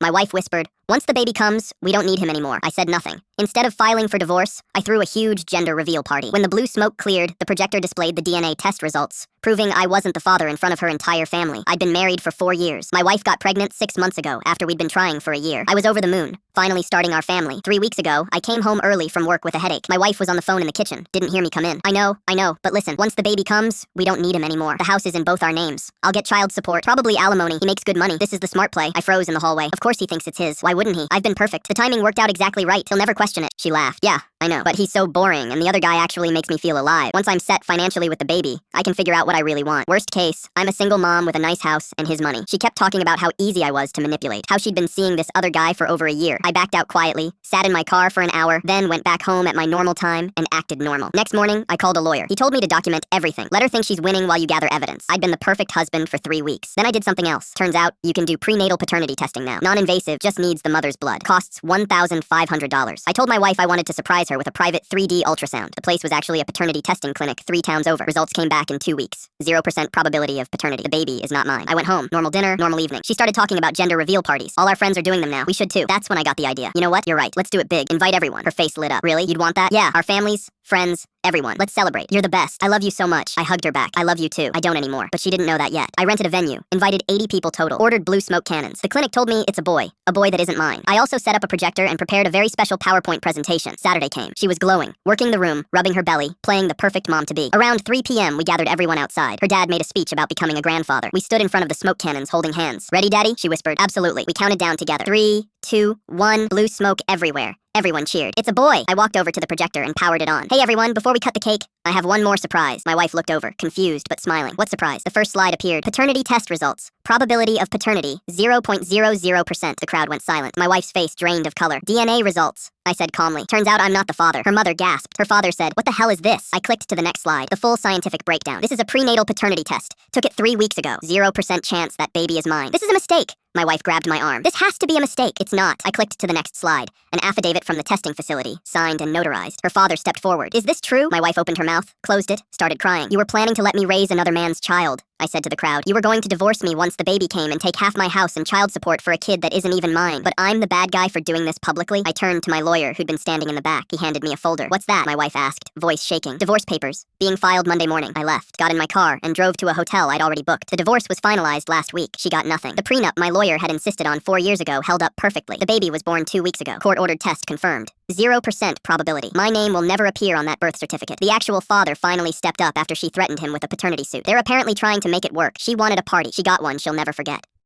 My wife whispered, "Once the baby comes, we don't need him anymore." I said nothing. Instead of filing for divorce, I threw a huge gender reveal party. When the blue smoke cleared, the projector displayed the DNA test results, proving I wasn't the father in front of her entire family. I'd been married for 4 years. My wife got pregnant 6 months ago after we'd been trying for a year. I was over the moon, finally starting our family. 3 weeks ago, I came home early from work with a headache. My wife was on the phone in the kitchen, didn't hear me come in. I know, but listen, once the baby comes, we don't need him anymore. The house is in both our names. I'll get child support, probably alimony. He makes good money. This is the smart play. I froze in the hallway. Of course he thinks it's his. Why wouldn't he? I've been perfect. The timing worked out exactly right. He'll never question it. She laughed. Yeah, I know, but he's so boring, and the other guy actually makes me feel alive. Once I'm set financially with the baby, I can figure out what I really want. Worst case, I'm a single mom with a nice house and his money. She kept talking about how easy I was to manipulate, how she'd been seeing this other guy for over a year. I backed out quietly, sat in my car for an hour, then went back home at my normal time and acted normal. Next morning, I called a lawyer. He told me to document everything. Let her think she's winning while you gather evidence. I'd been the perfect husband for 3 weeks. Then I did something else. Turns out, you can do prenatal paternity testing now. Non-invasive, just needs the mother's blood. Costs $1,500. I told my wife I wanted to surprise her with a private 3D ultrasound. The place was actually a paternity testing clinic 3 towns over. Results came back in 2 weeks. 0% probability of paternity. The baby is not mine. I went home. Normal dinner, normal evening. She started talking about gender reveal parties. All our friends are doing them now. We should too. That's when I got the idea. You know what? You're right. Let's do it big. Invite everyone. Her face lit up. Really? You'd want that? Yeah. Our families, friends, everyone. Let's celebrate. You're the best. I love you so much. I hugged her back. I love you too. I don't anymore. But she didn't know that yet. I rented a venue. Invited 80 people total. Ordered blue smoke cannons. The clinic told me it's a boy that isn't mine. I also set up a projector and prepared a very special PowerPoint presentation. Saturday came. She was glowing, working the room, rubbing her belly, playing the perfect mom to be. Around 3 p.m., we gathered everyone outside. Her dad made a speech about becoming a grandfather. We stood in front of the smoke cannons holding hands. "Ready, Daddy?" she whispered. "Absolutely." We counted down together. 3, 2, 1. Blue smoke everywhere. Everyone cheered. "It's a boy!" I walked over to the projector and powered it on. "Hey everyone, before we cut the cake, I have one more surprise." My wife looked over, confused but smiling. "What surprise?" The first slide appeared. Paternity test results. Probability of paternity, 0.00%. The crowd went silent. My wife's face drained of color. "DNA results," I said calmly. "Turns out I'm not the father." Her mother gasped. Her father said, "What the hell is this?" I clicked to the next slide. The full scientific breakdown. "This is a prenatal paternity test. Took it 3 weeks ago. 0% chance that baby is mine." "This is a mistake." My wife grabbed my arm. "This has to be a mistake." "It's not." I clicked to the next slide. An affidavit from the testing facility, signed and notarized. Her father stepped forward. "Is this true?" My wife opened her mouth, closed it, started crying. "You were planning to let me raise another man's child," I said to the crowd. "You were going to divorce me once the baby came and take half my house and child support for a kid that isn't even mine. But I'm the bad guy for doing this publicly." I turned to my lawyer, who'd been standing in the back. He handed me a folder. "What's that?" my wife asked, voice shaking. "Divorce papers. Being filed Monday morning." I left, got in my car, and drove to a hotel I'd already booked. The divorce was finalized last week. She got nothing. The prenup my lawyer had insisted on 4 years ago held up perfectly. The baby was born 2 weeks ago. Court-ordered test confirmed. 0% probability. My name will never appear on that birth certificate. The actual father finally stepped up after she threatened him with a paternity suit. They're apparently trying to make it work. She wanted a party. She got one she'll never forget.